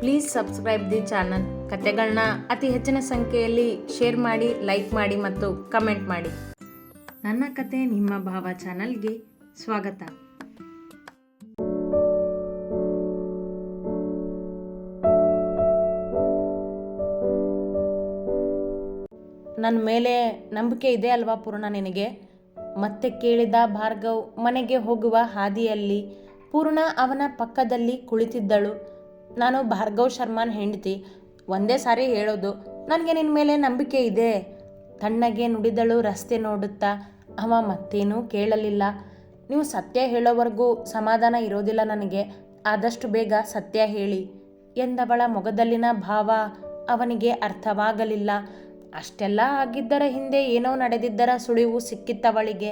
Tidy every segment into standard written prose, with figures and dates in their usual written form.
Please subscribe the channel. ಕತೆಗಳನ್ನ ಅತಿ ಹೆಚ್ಚಿನ ಸಂಖ್ಯೆಯಲ್ಲಿ ಶೇರ್ ಮಾಡಿ, ಲೈಕ್ ಮಾಡಿ ಮತ್ತು ಕಮೆಂಟ್ ಮಾಡಿ. ನನ್ನ ಕತೆ ನಿಮ್ಮ ಭಾವ ಚಾನಲ್ಗೆ ಸ್ವಾಗತ. ನನ್ನ ಮೇಲೆ ನಂಬಿಕೆ ಇದೆ ಅಲ್ವಾ ಪೂರ್ಣ ನಿನಗೆ? ಮತ್ತೆ ಕೇಳಿದ ಭಾರ್ಗವ್. ಮನೆಗೆ ಹೋಗುವ ಹಾದಿಯಲ್ಲಿ ಪೂರ್ಣ ಅವನ ಪಕ್ಕದಲ್ಲಿ ಕುಳಿತಿದ್ದಳು. ನಾನು ಭಾರ್ಗವ್ ಶರ್ಮಾನ್ ಹೆಂಡತಿ. ಒಂದೇ ಸಾರಿ ಹೇಳೋದು, ನನಗೆ ನಿನ್ನ ಮೇಲೆ ನಂಬಿಕೆ ಇದೆ. ತಣ್ಣಗೆ ನುಡಿದಳು ರಸ್ತೆ ನೋಡುತ್ತಾ. ಅವ ಮತ್ತೇನೂ ಕೇಳಲಿಲ್ಲ. ನೀವು ಸತ್ಯ ಹೇಳೋವರೆಗೂ ಸಮಾಧಾನ ಇರೋದಿಲ್ಲ ನನಗೆ. ಆದಷ್ಟು ಬೇಗ ಸತ್ಯ ಹೇಳಿ ಎಂದವಳ ಮೊಗದಲ್ಲಿನ ಭಾವ ಅವನಿಗೆ ಅರ್ಥವಾಗಲಿಲ್ಲ. ಅಷ್ಟೆಲ್ಲ ಆಗಿದ್ದರ ಹಿಂದೆ ಏನೋ ನಡೆದಿದ್ದರ ಸುಳಿವು ಸಿಕ್ಕಿತ್ತವಳಿಗೆ.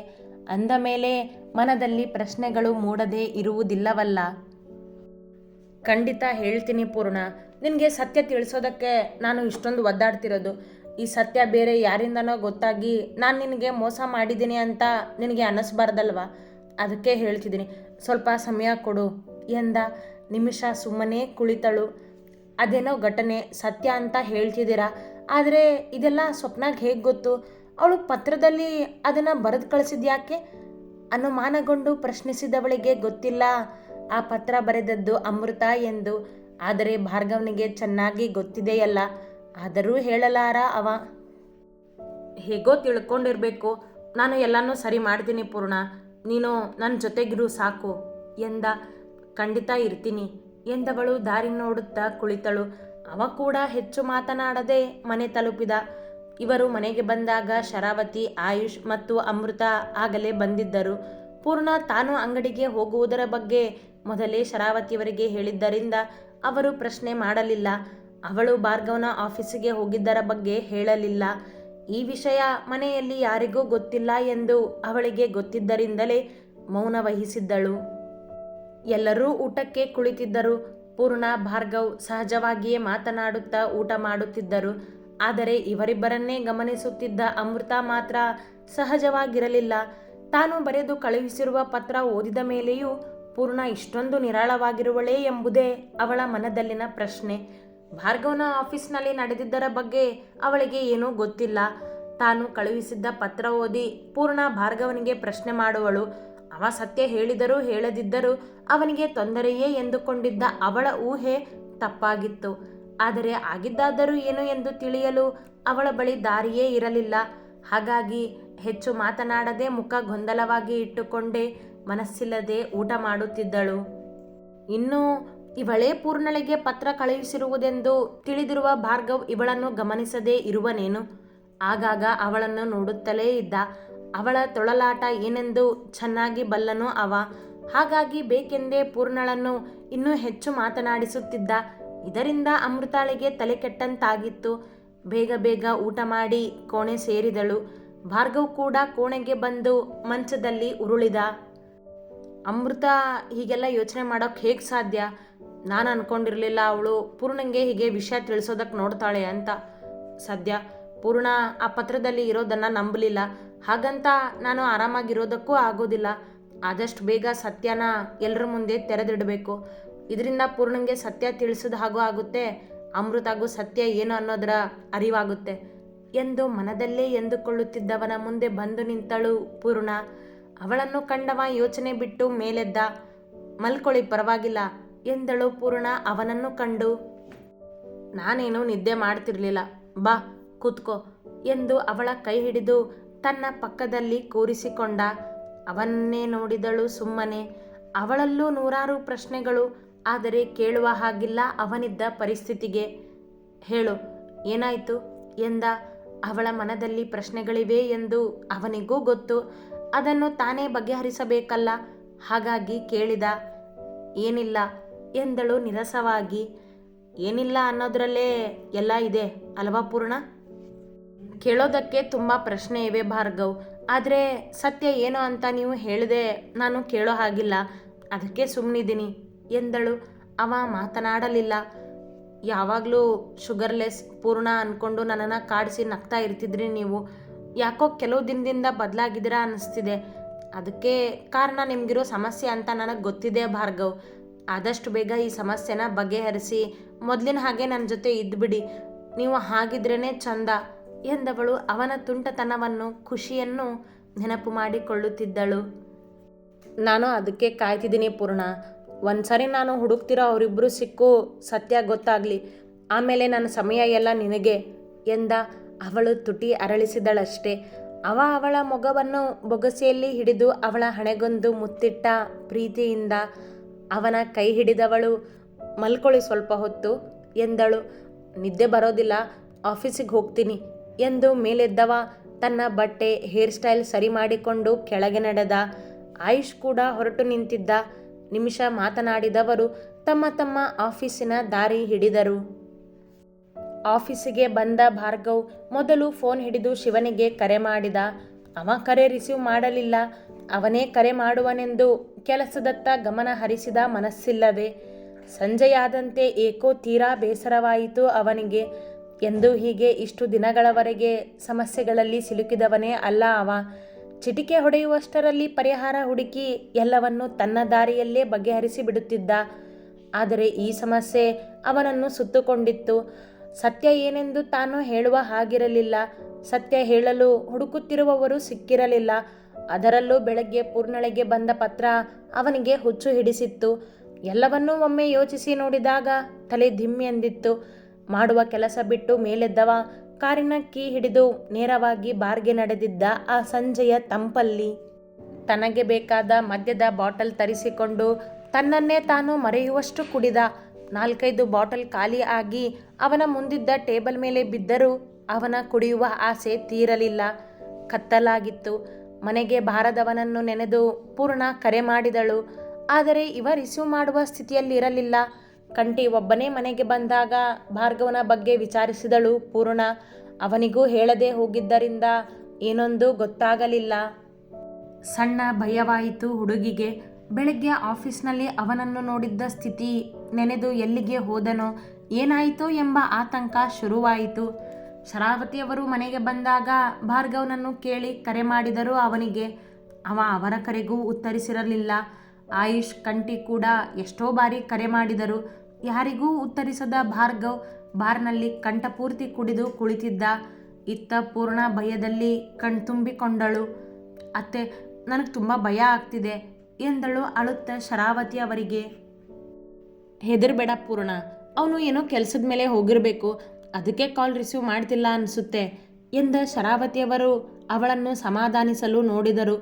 ಅಂದ ಮೇಲೆ ಮನದಲ್ಲಿ ಪ್ರಶ್ನೆಗಳು ಮೂಡದೇ ಇರುವುದಿಲ್ಲವಲ್ಲ. ಖಂಡಿತ ಹೇಳ್ತೀನಿ ಪೂರ್ಣ. ನಿನಗೆ ಸತ್ಯ ತಿಳಿಸೋದಕ್ಕೆ ನಾನು ಇಷ್ಟೊಂದು ಒದ್ದಾಡ್ತಿರೋದು. ಈ ಸತ್ಯ ಬೇರೆ ಯಾರಿಂದನೋ ಗೊತ್ತಾಗಿ ನಾನು ನಿನಗೆ ಮೋಸ ಮಾಡಿದ್ದೀನಿ ಅಂತ ನಿನಗೆ ಅನ್ನಿಸ್ಬಾರ್ದಲ್ವ? ಅದಕ್ಕೆ ಹೇಳ್ತಿದ್ದೀನಿ, ಸ್ವಲ್ಪ ಸಮಯ ಕೊಡು ಎಂದ. ನಿಮಿಷ ಸುಮ್ಮನೆ ಕುಳಿತಳು. ಅದೇನೋ ಘಟನೆ ಸತ್ಯ ಅಂತ ಹೇಳ್ತಿದ್ದೀರಾ, ಆದರೆ ಇದೆಲ್ಲ ಸ್ವಪ್ನಾಗ ಹೇಗೆ ಗೊತ್ತು? ಅವಳು ಪತ್ರದಲ್ಲಿ ಅದನ್ನು ಬರೆದು ಕಳಿಸಿದ್ಯಾಕೆ? ಅನುಮಾನಗೊಂಡು ಪ್ರಶ್ನಿಸಿದವಳಿಗೆ ಗೊತ್ತಿಲ್ಲ ಆ ಪತ್ರ ಬರೆದದ್ದು ಅಮೃತ ಎಂದು. ಆದರೆ ಭಾರ್ಗವನಿಗೆ ಚೆನ್ನಾಗಿ ಗೊತ್ತಿದೆಯಲ್ಲ. ಆದರೂ ಹೇಳಲಾರ ಅವ. ಹೇಗೋ ತಿಳ್ಕೊಂಡಿರ್ಬೇಕು. ನಾನು ಎಲ್ಲನೂ ಸರಿ ಮಾಡ್ತೀನಿ ಪೂರ್ಣ, ನೀನು ನನ್ನ ಜೊತೆಗಿರು ಸಾಕು ಎಂದ. ಖಂಡಿತ ಇರ್ತೀನಿ ಎಂದವಳು ದಾರಿ ನೋಡುತ್ತಾ ಕುಳಿತಳು. ಅವ ಕೂಡ ಹೆಚ್ಚು ಮಾತನಾಡದೆ ಮನೆ ತಲುಪಿದ. ಇವರು ಮನೆಗೆ ಬಂದಾಗ ಶರಾವತಿ, ಆಯುಷ್ ಮತ್ತು ಅಮೃತ ಆಗಲೇ ಬಂದಿದ್ದರು. ಪೂರ್ಣ ತಾನು ಅಂಗಡಿಗೆ ಹೋಗುವುದರ ಬಗ್ಗೆ ಮೊದಲೇ ಶರಾವತಿಯವರಿಗೆ ಹೇಳಿದ್ದರಿಂದ ಅವರು ಪ್ರಶ್ನೆ ಮಾಡಲಿಲ್ಲ. ಅವಳು ಭಾರ್ಗವನ ಆಫೀಸಿಗೆ ಹೋಗಿದ್ದರ ಬಗ್ಗೆ ಹೇಳಲಿಲ್ಲ. ಈ ವಿಷಯ ಮನೆಯಲ್ಲಿ ಯಾರಿಗೂ ಗೊತ್ತಿಲ್ಲ ಎಂದು ಅವಳಿಗೆ ಗೊತ್ತಿದ್ದರಿಂದಲೇ ಮೌನ ವಹಿಸಿದ್ದಳು. ಎಲ್ಲರೂ ಊಟಕ್ಕೆ ಕುಳಿತಿದ್ದರು. ಪೂರ್ಣ, ಭಾರ್ಗವ್ ಸಹಜವಾಗಿಯೇ ಮಾತನಾಡುತ್ತಾ ಊಟ ಮಾಡುತ್ತಿದ್ದರು. ಆದರೆ ಇವರಿಬ್ಬರನ್ನೇ ಗಮನಿಸುತ್ತಿದ್ದ ಅಮೃತ ಮಾತ್ರ ಸಹಜವಾಗಿರಲಿಲ್ಲ. ತಾನು ಬರೆದು ಕಳುಹಿಸಿರುವ ಪತ್ರ ಓದಿದ ಮೇಲೆಯೂ ಪೂರ್ಣ ಇಷ್ಟೊಂದು ನಿರಾಳವಾಗಿರುವಳೇ ಎಂಬುದೇ ಅವಳ ಮನದಲ್ಲಿನ ಪ್ರಶ್ನೆ. ಭಾರ್ಗವನ ಆಫೀಸ್ನಲ್ಲಿ ನಡೆದಿದ್ದರ ಬಗ್ಗೆ ಅವಳಿಗೆ ಏನೂ ಗೊತ್ತಿಲ್ಲ. ತಾನು ಕಳುಹಿಸಿದ್ದ ಪತ್ರ ಓದಿ ಪೂರ್ಣ ಭಾರ್ಗವನಿಗೆ ಪ್ರಶ್ನೆ ಮಾಡುವಳು. ಅವ ಸತ್ಯ ಹೇಳಿದರೂ ಹೇಳದಿದ್ದರೂ ಅವನಿಗೆ ತೊಂದರೆಯೇ ಎಂದುಕೊಂಡಿದ್ದ ಅವಳ ಊಹೆ ತಪ್ಪಾಗಿತ್ತು. ಆದರೆ ಆಗಿದ್ದಾದರೂ ಏನು ಎಂದು ತಿಳಿಯಲು ಅವಳ ಬಳಿ ದಾರಿಯೇ ಇರಲಿಲ್ಲ. ಹಾಗಾಗಿ ಹೆಚ್ಚು ಮಾತನಾಡದೆ ಮುಖ ಗೊಂದಲವಾಗಿ ಇಟ್ಟುಕೊಂಡೇ ಮನಸ್ಸಿಲ್ಲದೆ ಊಟ ಮಾಡುತ್ತಿದ್ದಳು. ಇನ್ನು ಇವಳೇ ಪೂರ್ಣಳಿಗೆ ಪತ್ರ ಕಳುಹಿಸಿರುವುದೆಂದು ತಿಳಿದಿರುವ ಭಾರ್ಗವ್ ಇವಳನ್ನು ಗಮನಿಸದೇ ಇರುವನೇನು? ಆಗಾಗ ಅವಳನ್ನು ನೋಡುತ್ತಲೇ ಇದ್ದ. ಅವಳ ತೊಳಲಾಟ ಏನೆಂದು ಚೆನ್ನಾಗಿ ಬಲ್ಲನು ಅವ. ಹಾಗಾಗಿ ಬೇಕೆಂದೇ ಪೂರ್ಣಳನ್ನು ಇನ್ನೂ ಹೆಚ್ಚು ಮಾತನಾಡಿಸುತ್ತಿದ್ದ. ಇದರಿಂದ ಅಮೃತಾಳಿಗೆ ತಲೆ ಕೆಟ್ಟಂತಾಗಿತ್ತು. ಬೇಗ ಬೇಗ ಊಟ ಮಾಡಿ ಕೋಣೆ ಸೇರಿದಳು. ಭಾರ್ಗವ್ ಕೂಡ ಕೋಣೆಗೆ ಬಂದು ಮಂಚದಲ್ಲಿ ಉರುಳಿದ. ಅಮೃತ ಹೀಗೆಲ್ಲ ಯೋಚನೆ ಮಾಡೋಕ್ಕೆ ಹೇಗೆ ಸಾಧ್ಯ? ನಾನು ಅಂದ್ಕೊಂಡಿರಲಿಲ್ಲ ಅವಳು ಪೂರ್ಣಂಗೆ ಹೀಗೆ ವಿಷಯ ತಿಳಿಸೋದಕ್ಕೆ ನೋಡ್ತಾಳೆ ಅಂತ. ಸದ್ಯ ಪೂರ್ಣ ಆ ಪತ್ರದಲ್ಲಿ ಇರೋದನ್ನು ನಂಬಲಿಲ್ಲ. ಹಾಗಂತ ನಾನು ಆರಾಮಾಗಿರೋದಕ್ಕೂ ಆಗೋದಿಲ್ಲ. ಆದಷ್ಟು ಬೇಗ ಸತ್ಯನ ಎಲ್ಲರ ಮುಂದೆ ತೆರೆದಿಡಬೇಕು. ಇದರಿಂದ ಪೂರ್ಣಂಗೆ ಸತ್ಯ ತಿಳಿಸಿದ ಹಾಗೂ ಆಗುತ್ತೆ, ಅಮೃತಗೂ ಸತ್ಯ ಏನು ಅನ್ನೋದರ ಅರಿವಾಗುತ್ತೆ ಎಂದು ಮನದಲ್ಲೇ ಎಂದುಕೊಳ್ಳುತ್ತಿದ್ದವನ ಮುಂದೆ ಬಂದು ನಿಂತಳು ಪೂರ್ಣ. ಅವಳನ್ನು ಕಂಡವ ಯೋಚನೆ ಬಿಟ್ಟು ಮೇಲೆದ್ದ. ಮಲ್ಕೊಳ್ಳಿ, ಪರವಾಗಿಲ್ಲ ಎಂದಳು ಪೂರ್ಣ ಅವನನ್ನು ಕಂಡು. ನಾನೇನು ನಿದ್ದೆ ಮಾಡ್ತಿರ್ಲಿಲ್ಲ, ಬಾ ಕೂತ್ಕೋ ಎಂದು ಅವಳ ಕೈ ಹಿಡಿದು ತನ್ನ ಪಕ್ಕದಲ್ಲಿ ಕೂರಿಸಿಕೊಂಡ. ಅವನ್ನೇ ನೋಡಿದಳು ಸುಮ್ಮನೆ. ಅವಳಲ್ಲೂ ನೂರಾರು ಪ್ರಶ್ನೆಗಳು, ಆದರೆ ಕೇಳುವ ಹಾಗಿಲ್ಲ ಅವನಿದ್ದ ಪರಿಸ್ಥಿತಿಗೆ. ಹೇಳು, ಏನಾಯಿತು ಎಂದ. ಅವಳ ಮನದಲ್ಲಿ ಪ್ರಶ್ನೆಗಳಿವೆ ಎಂದು ಅವನಿಗೂ ಗೊತ್ತು. ಅದನ್ನು ತಾನೇ ಬಗೆಹರಿಸಬೇಕಲ್ಲ. ಹಾಗಾಗಿ ಕೇಳಿದ. ಏನಿಲ್ಲ ಎಂದಳು ನಿರಸವಾಗಿ. ಏನಿಲ್ಲ ಅನ್ನೋದ್ರಲ್ಲೇ ಎಲ್ಲ ಇದೆ ಅಲ್ವಾ ಪೂರ್ಣ? ಕೇಳೋದಕ್ಕೆ ತುಂಬ ಪ್ರಶ್ನೆ ಇವೆ ಭಾರ್ಗವ್, ಆದರೆ ಸತ್ಯ ಏನು ಅಂತ ನೀವು ಹೇಳಿದೆ ನಾನು ಕೇಳೋ ಹಾಗಿಲ್ಲ. ಅದಕ್ಕೆ ಸುಮ್ಮನಿದ್ದೀನಿ ಎಂದಳು. ಅವ ಮಾತನಾಡಲಿಲ್ಲ. ಯಾವಾಗಲೂ ಶುಗರ್ಲೆಸ್ ಪೂರ್ಣ ಅಂದ್ಕೊಂಡು ನನ್ನನ್ನು ಕಾಡಿಸಿ ನಗ್ತಾ ಇರ್ತಿದ್ರಿ ನೀವು. ಯಾಕೋ ಕೆಲವು ದಿನದಿಂದ ಬದಲಾಗಿದ್ದೀರಾ ಅನ್ನಿಸ್ತಿದೆ. ಅದಕ್ಕೆ ಕಾರಣ ನಿಮಗಿರೋ ಸಮಸ್ಯೆ ಅಂತ ನನಗೆ ಗೊತ್ತಿದೆ ಭಾರ್ಗವ್. ಆದಷ್ಟು ಬೇಗ ಈ ಸಮಸ್ಯೆನ ಬಗೆಹರಿಸಿ ಮೊದಲಿನ ಹಾಗೆ ನನ್ನ ಜೊತೆ ಇದ್ದುಬಿಡಿ, ನೀವು ಹಾಗಿದ್ರೇ ಚಂದ ಎಂದವಳು ಅವನ ತುಂಟತನವನ್ನು ಖುಷಿಯನ್ನು ನೆನಪು ಮಾಡಿಕೊಳ್ಳುತ್ತಿದ್ದಳು. ನಾನು ಅದಕ್ಕೆ ಕಾಯ್ತಿದ್ದೀನಿ ಪೂರ್ಣ. ಒಂದ್ಸರಿ ನಾನು ಹುಡುಕ್ತಿರೋ ಅವರಿಬ್ಬರು ಸಿಕ್ಕು ಸತ್ಯ ಗೊತ್ತಾಗಲಿ, ಆಮೇಲೆ ನನ್ನ ಸಮಯ ಎಲ್ಲ ನಿನಗೆ ಎಂದ ಅವಳು ತುಟಿ ಅರಳಿಸಿದಳಷ್ಟೇ. ಅವಳ ಮೊಗವನ್ನು ಬೊಗಸೆಯಲ್ಲಿ ಹಿಡಿದು ಅವಳ ಹಣೆಗೊಂದು ಮುತ್ತಿಟ್ಟ ಪ್ರೀತಿಯಿಂದ ಅವನ ಕೈ ಹಿಡಿದವಳು, ಮಲ್ಕೊಳ್ಳಿ ಸ್ವಲ್ಪ ಹೊತ್ತು ಎಂದಳು. ನಿದ್ದೆ ಬರೋದಿಲ್ಲ, ಆಫೀಸಿಗೆ ಹೋಗ್ತೀನಿ ಎಂದು ಮೇಲೆದ್ದವ ತನ್ನ ಬಟ್ಟೆ ಹೇರ್ ಸ್ಟೈಲ್ ಸರಿ ಮಾಡಿಕೊಂಡು ಕೆಳಗೆ ನಡೆದ. ಆಯುಷ್ ಕೂಡ ಹೊರಟು ನಿಂತಿದ್ದ. ನಿಮಿಷ ಮಾತನಾಡಿದವರು ತಮ್ಮ ತಮ್ಮ ಆಫೀಸಿನ ದಾರಿ ಹಿಡಿದರು. ಆಫೀಸಿಗೆ ಬಂದ ಭಾರ್ಗವ್ ಮೊದಲು ಫೋನ್ ಹಿಡಿದು ಶಿವನಿಗೆ ಕರೆ ಮಾಡಿದ. ಅವ ಕರೆ ರಿಸೀವ್ ಮಾಡಲಿಲ್ಲ. ಅವನೇ ಕರೆ ಮಾಡುವನೆಂದು ಕೆಲಸದತ್ತ ಗಮನ ಹರಿಸಿದ ಮನಸ್ಸಿಲ್ಲದೆ. ಸಂಜೆಯಾದಂತೆ ಏಕೋ ತೀರಾ ಬೇಸರವಾಯಿತು ಅವನಿಗೆ. ಎಂದು ಹೀಗೆ ಇಷ್ಟು ದಿನಗಳವರೆಗೆ ಸಮಸ್ಯೆಗಳಲ್ಲಿ ಸಿಲುಕಿದವನೇ ಅಲ್ಲ ಅವ. ಚಿಟಿಕೆ ಹೊಡೆಯುವಷ್ಟರಲ್ಲಿ ಪರಿಹಾರ ಹುಡುಕಿ ಎಲ್ಲವನ್ನು ತನ್ನ ದಾರಿಯಲ್ಲೇ ಬಗೆಹರಿಸಿ ಬಿಡುತ್ತಿದ್ದ. ಆದರೆ ಈ ಸಮಸ್ಯೆ ಅವನನ್ನು ಸುತ್ತುಕೊಂಡಿತ್ತು. ಸತ್ಯ ಏನೆಂದು ತಾನು ಹೇಳುವ ಹಾಗಿರಲಿಲ್ಲ. ಸತ್ಯ ಹೇಳಲು ಹುಡುಕುತ್ತಿರುವವರು ಸಿಕ್ಕಿರಲಿಲ್ಲ. ಅದರಲ್ಲೂ ಬೆಳಗ್ಗೆ ಪೂರ್ಣಳೆಗೆ ಬಂದ ಪತ್ರ ಅವನಿಗೆ ಹುಚ್ಚು ಹಿಡಿಸಿತ್ತು. ಎಲ್ಲವನ್ನೂ ಒಮ್ಮೆ ಯೋಚಿಸಿ ನೋಡಿದಾಗ ತಲೆ ಧಿಮ್ಮಿ ಎಂದಿತ್ತು. ಮಾಡುವ ಕೆಲಸ ಬಿಟ್ಟು ಮೇಲೆದ್ದವ ಕಾರಿನ ಕೀ ಹಿಡಿದು ನೇರವಾಗಿ ಬಾರ್ಗೆ ನಡೆದಿದ್ದ. ಆ ಸಂಜೆಯ ತಂಪಲ್ಲಿ ತನಗೆ ಬೇಕಾದ ಮದ್ಯದ ಬಾಟಲ್ ತರಿಸಿಕೊಂಡು ತನ್ನನ್ನೇ ತಾನು ಮರೆಯುವಷ್ಟು ಕುಡಿದ. 4-5 ಬಾಟಲ್ ಖಾಲಿ ಆಗಿ ಅವನ ಮುಂದಿದ್ದ ಟೇಬಲ್ ಮೇಲೆ ಬಿದ್ದರೂ ಅವನ ಕುಡಿಯುವ ಆಸೆ ತೀರಲಿಲ್ಲ. ಕತ್ತಲಾಗಿತ್ತು. ಮನೆಗೆ ಬಾರದವನನ್ನು ನೆನೆದು ಪೂರ್ಣ ಕರೆ ಮಾಡಿದಳು. ಆದರೆ ಇವ ರಿಸೀವ್ ಮಾಡುವ ಸ್ಥಿತಿಯಲ್ಲಿರಲಿಲ್ಲ. ಕಂಠಿ ಒಬ್ಬನೇ ಮನೆಗೆ ಬಂದಾಗ ಭಾರ್ಗವನ ಬಗ್ಗೆ ವಿಚಾರಿಸಿದಳು ಪೂರ್ಣ. ಅವನಿಗೂ ಹೇಳದೆ ಹೋಗಿದ್ದರಿಂದ ಏನೊಂದು ಗೊತ್ತಾಗಲಿಲ್ಲ. ಸಣ್ಣ ಭಯವಾಯಿತು ಹುಡುಗಿಗೆ. ಬೆಳಗ್ಗೆ ಆಫೀಸ್ನಲ್ಲಿ ಅವನನ್ನು ನೋಡಿದ್ದ ಸ್ಥಿತಿ ನೆನೆದು ಎಲ್ಲಿಗೆ ಹೋದನೋ ಏನಾಯಿತೋ ಎಂಬ ಆತಂಕ ಶುರುವಾಯಿತು. ಶರಾವತಿಯವರು ಮನೆಗೆ ಬಂದಾಗ ಭಾರ್ಗವನನ್ನು ಕೇಳಿ ಕರೆ ಮಾಡಿದರು ಅವನಿಗೆ. ಅವರ ಕರೆಗೂ ಉತ್ತರಿಸಿರಲಿಲ್ಲ. ಆಯುಷ್ ಕಂಠಿ ಕೂಡ ಎಷ್ಟೋ ಬಾರಿ ಕರೆ ಮಾಡಿದರು. ಯಾರಿಗೂ ಉತ್ತರಿಸದ ಭಾರ್ಗವ್ ಬಾರ್ನಲ್ಲಿ ಕಂಠಪೂರ್ತಿ ಕುಡಿದು ಕುಳಿತಿದ್ದ. ಇತ್ತ ಪೂರ್ಣ ಭಯದಲ್ಲಿ ಕಣ್ತುಂಬಿಕೊಂಡಳು. ಅತ್ತೆ, ನನಗೆ ತುಂಬ ಭಯ ಆಗ್ತಿದೆ ಎಂದಳು ಅಳುತ್ತ ಶರಾವತಿ ಅವರಿಗೆ. ಹೆದರ್ಬೇಡ ಪೂರ್ಣ, ಅವನು ಏನೋ ಕೆಲಸದ ಮೇಲೆ ಹೋಗಿರಬೇಕು, ಅದಕ್ಕೆ ಕಾಲ್ ರಿಸೀವ್ ಮಾಡ್ತಿಲ್ಲ ಅನಿಸುತ್ತೆ ಎಂದ ಶರಾವತಿಯವರು ಅವಳನ್ನು ಸಮಾಧಾನಿಸಲು ನೋಡಿದರು.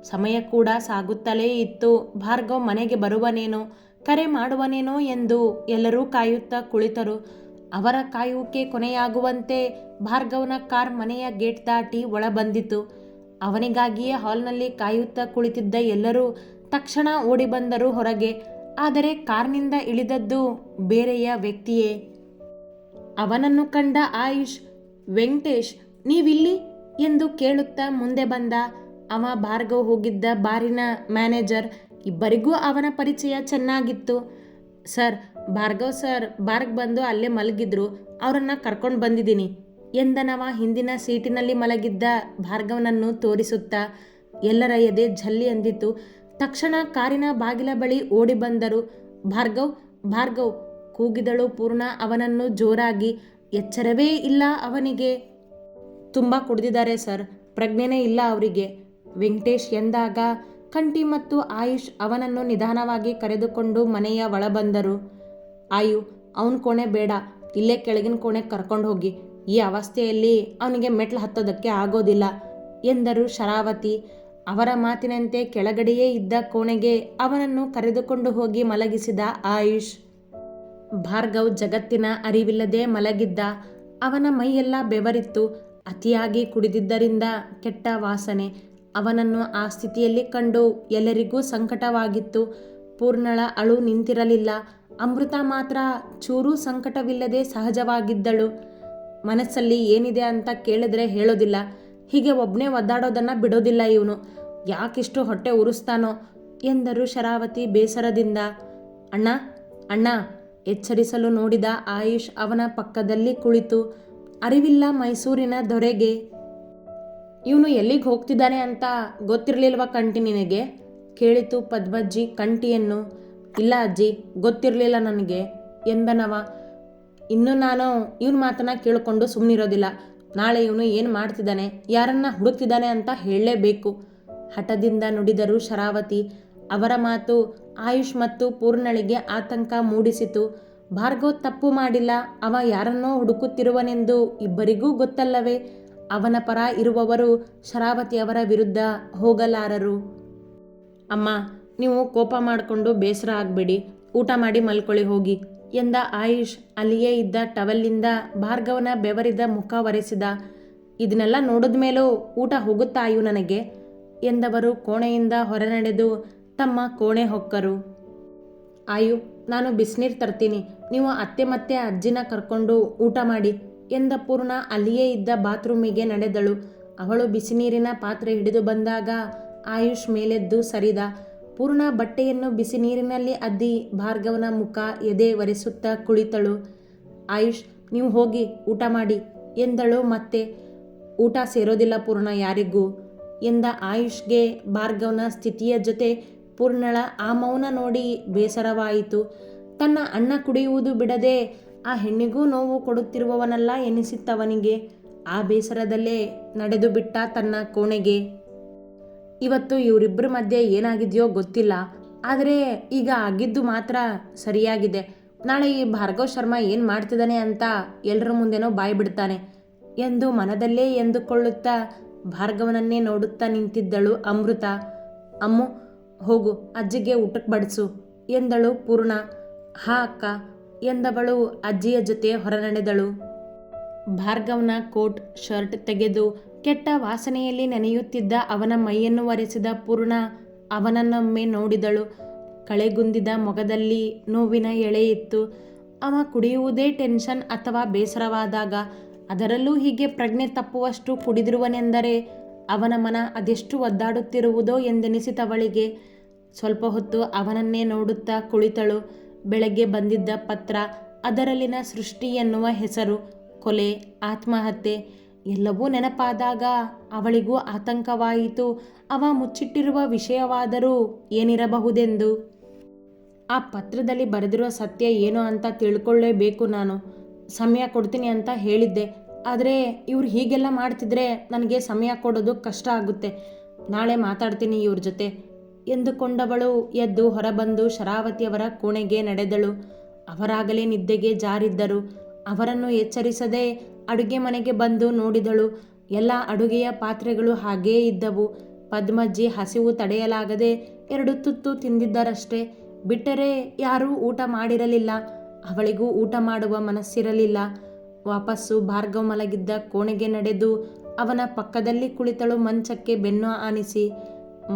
ಸಮಯ ಕೂಡ ಸಾಗುತ್ತಲೇ ಇತ್ತು. ಭಾರ್ಗವ್ ಮನೆಗೆ ಬರುವನೇನೋ, ಕರೆ ಮಾಡುವನೇನೋ ಎಂದು ಎಲ್ಲರೂ ಕಾಯುತ್ತಾ ಕುಳಿತರು. ಅವರ ಕಾಯುವಿಕೆ ಕೊನೆಯಾಗುವಂತೆ ಭಾರ್ಗವನ ಕಾರ್ ಮನೆಯ ಗೇಟ್ ದಾಟಿ ಒಳ ಬಂದಿತು. ಅವನಿಗಾಗಿಯೇ ಹಾಲ್ನಲ್ಲಿ ಕಾಯುತ್ತಾ ಕುಳಿತಿದ್ದ ಎಲ್ಲರೂ ತಕ್ಷಣ ಓಡಿ ಬಂದರು ಹೊರಗೆ. ಆದರೆ ಕಾರ್ನಿಂದ ಇಳಿದದ್ದು ಬೇರೆಯ ವ್ಯಕ್ತಿಯೇ. ಅವನನ್ನು ಕಂಡ ಆಯುಷ್, ವೆಂಕಟೇಶ್ ನೀವಿಲ್ಲಿ ಎಂದು ಕೇಳುತ್ತಾ ಮುಂದೆ ಬಂದ. ಅವ ಭಾರ್ಗವ್ ಹೋಗಿದ್ದ ಬಾರಿನ ಮ್ಯಾನೇಜರ್. ಇಬ್ಬರಿಗೂ ಅವನ ಪರಿಚಯ ಚೆನ್ನಾಗಿತ್ತು. ಸರ್, ಭಾರ್ಗವ್ ಸರ್ ಬಾರ್ಗೆ ಬಂದು ಅಲ್ಲೇ ಮಲಗಿದ್ರು, ಅವರನ್ನು ಕರ್ಕೊಂಡು ಬಂದಿದ್ದೀನಿ ಎಂದನವ ಹಿಂದಿನ ಸೀಟಿನಲ್ಲಿ ಮಲಗಿದ್ದ ಭಾರ್ಗವನನ್ನು ತೋರಿಸುತ್ತಾ. ಎಲ್ಲರ ಎದೆ ಝಲ್ಲಿ ಅಂದಿತು. ತಕ್ಷಣ ಕಾರಿನ ಬಾಗಿಲ ಬಳಿ ಓಡಿ ಬಂದರು. ಭಾರ್ಗವ್, ಭಾರ್ಗವ್ ಕೂಗಿದಳು ಪೂರ್ಣ ಅವನನ್ನು ಜೋರಾಗಿ. ಎಚ್ಚರವೇ ಇಲ್ಲ ಅವನಿಗೆ. ತುಂಬ ಕುಡಿದಿದ್ದಾರೆ ಸರ್, ಪ್ರಜ್ಞೆನೇ ಇಲ್ಲ ಅವರಿಗೆ ವೆಂಕಟೇಶ್ ಎಂದಾಗ ಕಂಠಿ ಮತ್ತು ಆಯುಷ್ ಅವನನ್ನು ನಿಧಾನವಾಗಿ ಕರೆದುಕೊಂಡು ಮನೆಯ ಒಳ ಬಂದರು. ಆಯು, ಅವನ ಕೋಣೆ ಬೇಡ, ಇಲ್ಲೇ ಕೆಳಗಿನ ಕೋಣೆ ಕರ್ಕೊಂಡು ಹೋಗಿ, ಈ ಅವಸ್ಥೆಯಲ್ಲಿ ಅವನಿಗೆ ಮೆಟ್ಲು ಹತ್ತೋದಕ್ಕೆ ಆಗೋದಿಲ್ಲ ಎಂದರು ಶರಾವತಿ. ಅವರ ಮಾತಿನಂತೆ ಕೆಳಗಡೆಯೇ ಇದ್ದ ಕೋಣೆಗೆ ಅವನನ್ನು ಕರೆದುಕೊಂಡು ಹೋಗಿ ಮಲಗಿಸಿದ ಆಯುಷ್. ಭಾರ್ಗವ್ ಜಗತ್ತಿನ ಅರಿವಿಲ್ಲದೆ ಮಲಗಿದ್ದ. ಅವನ ಮೈಯೆಲ್ಲ ಬೆವರಿತ್ತು. ಅತಿಯಾಗಿ ಕುಡಿದಿದ್ದರಿಂದ ಕೆಟ್ಟ ವಾಸನೆ. ಅವನನ್ನು ಆ ಸ್ಥಿತಿಯಲ್ಲಿ ಕಂಡು ಎಲ್ಲರಿಗೂ ಸಂಕಟವಾಗಿತ್ತು. ಪೂರ್ಣಳ ಅಳು ನಿಂತಿರಲಿಲ್ಲ. ಅಮೃತ ಮಾತ್ರ ಚೂರೂ ಸಂಕಟವಿಲ್ಲದೆ ಸಹಜವಾಗಿದ್ದಳು. ಮನಸ್ಸಲ್ಲಿ ಏನಿದೆ ಅಂತ ಕೇಳಿದ್ರೆ ಹೇಳೋದಿಲ್ಲ. ಹೀಗೆ ಒಬ್ಬನೇ ಒದ್ದಾಡೋದನ್ನು ಬಿಡೋದಿಲ್ಲ ಇವನು. ಯಾಕಿಷ್ಟು ಹೊಟ್ಟೆ ಉರಿಸ್ತಾನೋ ಎಂದರು ಶರಾವತಿ ಬೇಸರದಿಂದ. ಅಣ್ಣ, ಅಣ್ಣ ಎಚ್ಚರಿಸಲು ನೋಡಿದ ಆಯುಷ್ ಅವನ ಪಕ್ಕದಲ್ಲಿ ಕುಳಿತು. ಅರಿವಿಲ್ಲ ಮೈಸೂರಿನ ದೊರೆಗೆ. ಇವನು ಎಲ್ಲಿಗೆ ಹೋಗ್ತಿದ್ದಾನೆ ಅಂತ ಗೊತ್ತಿರಲಿಲ್ವ ಕಂಠಿ ನಿನಗೆ ಕೇಳಿತು ಪದ್ಮಜ್ಜಿ ಕಂಠಿಯನ್ನು. ಇಲ್ಲ ಅಜ್ಜಿ, ಗೊತ್ತಿರಲಿಲ್ಲ ನನಗೆ ಎಂದನವ. ಇನ್ನು ನಾನು ಇವನ ಮಾತನ್ನ ಕೇಳಿಕೊಂಡು ಸುಮ್ಮನಿರೋದಿಲ್ಲ. ನಾಳೆ ಇವನು ಏನು ಮಾಡ್ತಿದ್ದಾನೆ, ಯಾರನ್ನ ಹುಡುಕ್ತಿದ್ದಾನೆ ಅಂತ ಹೇಳಲೇಬೇಕು, ಹಠದಿಂದ ನುಡಿದರು ಶರಾವತಿ. ಅವರ ಮಾತು ಆಯುಷ್ ಮತ್ತು ಪೂರ್ಣಳಿಗೆ ಆತಂಕ ಮೂಡಿಸಿತು. ಭಾರ್ಗವ್ ತಪ್ಪು ಮಾಡಿಲ್ಲ, ಅವ ಯಾರನ್ನೋ ಹುಡುಕುತ್ತಿರುವನೆಂದು ಇಬ್ಬರಿಗೂ ಗೊತ್ತಲ್ಲವೇ. ಅವನ ಪರ ಇರುವವರು ಶರಾವತಿಯವರ ವಿರುದ್ಧ ಹೋಗಲಾರರು. ಅಮ್ಮ, ನೀವು ಕೋಪ ಮಾಡಿಕೊಂಡು ಬೇಸರ ಆಗಬೇಡಿ, ಊಟ ಮಾಡಿ ಮಲ್ಕೊಳ್ಳಿ ಹೋಗಿ ಎಂದ ಆಯುಷ್ ಅಲ್ಲಿಯೇ ಇದ್ದ ಟವಲ್ಲಿಂದ ಭಾರ್ಗವನ ಬೆವರಿದ ಮುಖ ಒರೆಸಿದ. ಇದನ್ನೆಲ್ಲ ನೋಡಿದ ಮೇಲೂ ಊಟ ಹೋಗುತ್ತಾಯು ನನಗೆ ಎಂದವರು ಕೋಣೆಯಿಂದ ಹೊರನಡೆದು ತಮ್ಮ ಕೋಣೆ ಹೊಕ್ಕರು. ಆಯು, ನಾನು ಬಿಸಿನೀರು ತರ್ತೀನಿ, ನೀವು ಅತ್ತೆ ಮತ್ತೆ ಅಜ್ಜಿನ ಕರ್ಕೊಂಡು ಊಟ ಮಾಡಿ ಎಂದ ಪೂರ್ಣ ಅಲ್ಲಿಯೇ ಇದ್ದ ಬಾತ್ರೂಮಿಗೆ ನಡೆದಳು. ಅವಳು ಬಿಸಿನೀರಿನ ಪಾತ್ರೆ ಹಿಡಿದು ಬಂದಾಗ ಆಯುಷ್ ಮೇಲೆದ್ದು ಸರಿದ. ಪೂರ್ಣ ಬಟ್ಟೆಯನ್ನು ಬಿಸಿ ನೀರಿನಲ್ಲಿ ಅದ್ದಿ ಭಾರ್ಗವನ ಮುಖ ಎದೆ ಒರೆಸುತ್ತಾ ಕುಳಿತಳು. ಆಯುಷ್, ನೀವು ಹೋಗಿ ಊಟ ಮಾಡಿ ಎಂದಳು ಮತ್ತೆ. ಊಟ ಸೇರೋದಿಲ್ಲ ಪೂರ್ಣ ಯಾರಿಗೂ ಎಂದ ಆಯುಷ್ಗೆ ಭಾರ್ಗವನ ಸ್ಥಿತಿಯ ಜೊತೆ ಪೂರ್ಣಳ ಆ ಮೌನ ನೋಡಿ ಬೇಸರವಾಯಿತು. ತನ್ನ ಅಣ್ಣ ಕುಡಿಯುವುದು ಬಿಡದೆ ಆ ಹೆಣ್ಣಿಗೂ ನೋವು ಕೊಡುತ್ತಿರುವವನಲ್ಲ ಎನಿಸಿತ್ತವನಿಗೆ. ಆ ಬೇಸರದಲ್ಲೇ ನಡೆದು ಬಿಟ್ಟ ತನ್ನ ಕೋಣೆಗೆ. ಇವತ್ತು ಇವರಿಬ್ಬರ ಮಧ್ಯೆ ಏನಾಗಿದೆಯೋ ಗೊತ್ತಿಲ್ಲ, ಆದರೆ ಈಗ ಆಗಿದ್ದು ಮಾತ್ರ ಸರಿಯಾಗಿದೆ. ನಾಳೆ ಈ ಭಾರ್ಗವ್ ಶರ್ಮಾ ಏನು ಮಾಡ್ತಿದ್ದಾನೆ ಅಂತ ಎಲ್ಲರ ಮುಂದೆನೋ ಬಾಯಿ ಬಿಡ್ತಾನೆ ಎಂದು ಮನದಲ್ಲೇ ಎಂದುಕೊಳ್ಳುತ್ತಾ ಭಾರ್ಗವನನ್ನೇ ನೋಡುತ್ತಾ ನಿಂತಿದ್ದಳು ಅಮೃತ. ಅಮ್ಮು, ಹೋಗು ಅಜ್ಜಿಗೆ ಊಟಕ್ಕೆ ಬಡಿಸು ಎಂದಳು ಪೂರ್ಣ. ಹಾ ಅಕ್ಕ ಎಂದವಳು ಅಜ್ಜಿಯ ಜೊತೆ ಹೊರನಡೆದಳು. ಭಾರ್ಗವ್ನ ಕೋಟ್ ಶರ್ಟ್ ತೆಗೆದು ಕೆಟ್ಟ ವಾಸನೆಯಲ್ಲಿ ನೆನೆಯುತ್ತಿದ್ದ ಅವನ ಮೈಯನ್ನು ಒರೆಸಿದ ಪೂರ್ಣ ಅವನನ್ನೊಮ್ಮೆ ನೋಡಿದಳು. ಕಳೆಗುಂದಿದ ಮೊಗದಲ್ಲಿ ನೋವಿನ ಎಳೆ ಇತ್ತು. ಅವ ಕುಡಿಯುವುದೇ ಟೆನ್ಷನ್ ಅಥವಾ ಬೇಸರವಾದಾಗ, ಅದರಲ್ಲೂ ಹೀಗೆ ಪ್ರಜ್ಞೆ ತಪ್ಪುವಷ್ಟು ಕುಡಿದಿರುವನೆಂದರೆ ಅವನ ಮನ ಅದೆಷ್ಟು ಒದ್ದಾಡುತ್ತಿರುವುದೋ ಎಂದೆನಿಸಿತವಳಿಗೆ. ಸ್ವಲ್ಪ ಹೊತ್ತು ಅವನನ್ನೇ ನೋಡುತ್ತಾ ಕುಳಿತಳು. ಬೆಳಗ್ಗೆ ಬಂದಿದ್ದ ಪತ್ರ, ಅದರಲ್ಲಿನ ಸೃಷ್ಟಿ ಎನ್ನುವ ಹೆಸರು, ಕೊಲೆ, ಆತ್ಮಹತ್ಯೆ ಎಲ್ಲವೂ ನೆನಪಾದಾಗ ಅವಳಿಗೂ ಆತಂಕವಾಯಿತು. ಅವ ಮುಚ್ಚಿಟ್ಟಿರುವ ವಿಷಯವಾದರೂ ಏನಿರಬಹುದೆಂದು. ಆ ಪತ್ರದಲ್ಲಿ ಬರೆದಿರೋ ಸತ್ಯ ಏನು ಅಂತ ತಿಳ್ಕೊಳ್ಳೇಬೇಕು. ನಾನು ಸಮಯ ಕೊಡ್ತೀನಿ ಅಂತ ಹೇಳಿದ್ದೆ, ಆದರೆ ಇವ್ರು ಹೀಗೆಲ್ಲ ಮಾಡ್ತಿದ್ರೆ ನನಗೆ ಸಮಯ ಕೊಡೋದು ಕಷ್ಟ ಆಗುತ್ತೆ. ನಾಳೆ ಮಾತಾಡ್ತೀನಿ ಇವ್ರ ಜೊತೆ ಎಂದುಕೊಂಡವಳು ಎದ್ದು ಹೊರಬಂದು ಶರಾವತಿಯವರ ಕೋಣೆಗೆ ನಡೆದಳು. ಅವರಾಗಲೇ ನಿದ್ದೆಗೆ ಜಾರಿದ್ದರು. ಅವರನ್ನು ಎಚ್ಚರಿಸದೆ ಅಡುಗೆ ಮನೆಗೆ ಬಂದು ನೋಡಿದಳು. ಎಲ್ಲ ಅಡುಗೆಯ ಪಾತ್ರೆಗಳು ಹಾಗೇ ಇದ್ದವು. ಪದ್ಮಜ್ಜಿ ಹಸಿವು ತಡೆಯಲಾಗದೆ 2 ತುತ್ತು ತಿಂದಿದ್ದರಷ್ಟೇ, ಬಿಟ್ಟರೆ ಯಾರೂ ಊಟ ಮಾಡಿರಲಿಲ್ಲ. ಅವಳಿಗೂ ಊಟ ಮಾಡುವ ಮನಸ್ಸಿರಲಿಲ್ಲ. ವಾಪಸ್ಸು ಭಾರ್ಗವ್ ಮಲಗಿದ್ದ ಕೋಣೆಗೆ ನಡೆದು ಅವನ ಪಕ್ಕದಲ್ಲಿ ಕುಳಿತಳು, ಮಂಚಕ್ಕೆ ಬೆನ್ನು ಆನಿಸಿ.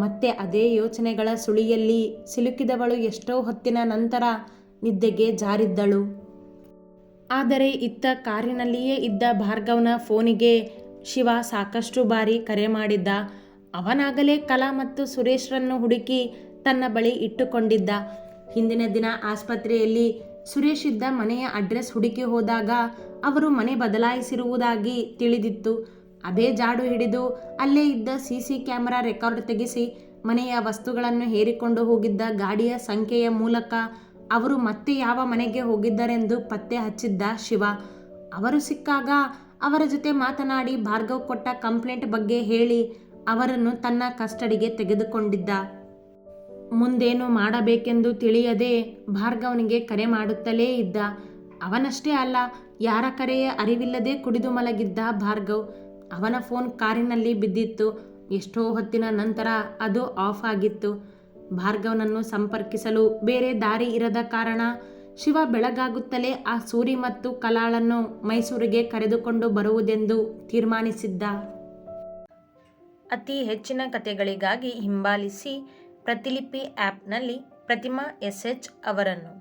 ಮತ್ತೆ ಅದೇ ಯೋಚನೆಗಳ ಸುಳಿಯಲ್ಲಿ ಸಿಲುಕಿದವಳು ಎಷ್ಟೋ ಹೊತ್ತಿನ ನಂತರ ನಿದ್ದೆಗೆ ಜಾರಿದ್ದಳು. ಆದರೆ ಇತ್ತ ಕಾರಿನಲ್ಲಿಯೇ ಇದ್ದ ಭಾರ್ಗವ್ನ ಫೋನಿಗೆ ಶಿವ ಸಾಕಷ್ಟು ಬಾರಿ ಕರೆ ಮಾಡಿದ್ದ. ಅವನಾಗಲೇ ಕಲಾ ಮತ್ತು ಸುರೇಶ್ರನ್ನು ಹುಡುಕಿ ತನ್ನ ಬಳಿ ಇಟ್ಟುಕೊಂಡಿದ್ದ. ಹಿಂದಿನ ದಿನ ಆಸ್ಪತ್ರೆಯಲ್ಲಿ ಸುರೇಶ್ ಇದ್ದ ಮನೆಯ ಅಡ್ರೆಸ್ ಹುಡುಕಿ ಹೋದಾಗ ಅವರು ಮನೆ ಬದಲಾಯಿಸಿರುವುದಾಗಿ ತಿಳಿದಿತ್ತು. ಅದೇ ಜಾಡು ಹಿಡಿದು ಅಲ್ಲೇ ಇದ್ದ CC ಕ್ಯಾಮೆರಾ ರೆಕಾರ್ಡ್ ತೆಗೆಸಿ ಮನೆಯ ವಸ್ತುಗಳನ್ನು ಹೇರಿಕೊಂಡು ಹೋಗಿದ್ದ ಗಾಡಿಯ ಸಂಖ್ಯೆಯ ಮೂಲಕ ಅವರು ಮತ್ತೆ ಯಾವ ಮನೆಗೆ ಹೋಗಿದ್ದರೆಂದು ಪತ್ತೆ ಹಚ್ಚಿದ್ದ ಶಿವ. ಅವರು ಸಿಕ್ಕಾಗ ಅವರ ಜೊತೆ ಮಾತನಾಡಿ ಭಾರ್ಗವ್ ಕೊಟ್ಟ ಕಂಪ್ಲೇಂಟ್ ಬಗ್ಗೆ ಹೇಳಿ ಅವರನ್ನು ತನ್ನ ಕಸ್ಟಡಿಗೆ ತೆಗೆದುಕೊಂಡಿದ್ದ. ಮುಂದೇನು ಮಾಡಬೇಕೆಂದು ತಿಳಿಯದೆ ಭಾರ್ಗವ್ನಿಗೆ ಕರೆ ಮಾಡುತ್ತಲೇ ಇದ್ದ. ಅವನಷ್ಟೇ ಅಲ್ಲ, ಯಾರ ಕರೆಯ ಅರಿವಿಲ್ಲದೆ ಕುಡಿದು ಮಲಗಿದ್ದ ಭಾರ್ಗವ್. ಅವನ ಫೋನ್ ಕಾರಿನಲ್ಲಿ ಬಿದ್ದಿತ್ತು. ಎಷ್ಟೋ ಹೊತ್ತಿನ ನಂತರ ಅದು ಆಫ್ ಆಗಿತ್ತು. ಭಾರ್ಗವ್ನನ್ನು ಸಂಪರ್ಕಿಸಲು ಬೇರೆ ದಾರಿ ಇರದ ಕಾರಣ ಶಿವ ಬೆಳಗಾಗುತ್ತಲೇ ಆ ಸೂರಿ ಮತ್ತು ಕಲಾಳನ್ನು ಮೈಸೂರಿಗೆ ಕರೆದುಕೊಂಡು ಬರುವುದೆಂದು ತೀರ್ಮಾನಿಸಿದ್ದ. ಅತಿ ಹೆಚ್ಚಿನ ಕಥೆಗಳಿಗಾಗಿ ಹಿಂಬಾಲಿಸಿ ಪ್ರತಿಲಿಪಿ ಆ್ಯಪ್ನಲ್ಲಿ ಪ್ರತಿಮಾ SH ಅವರನ್ನು.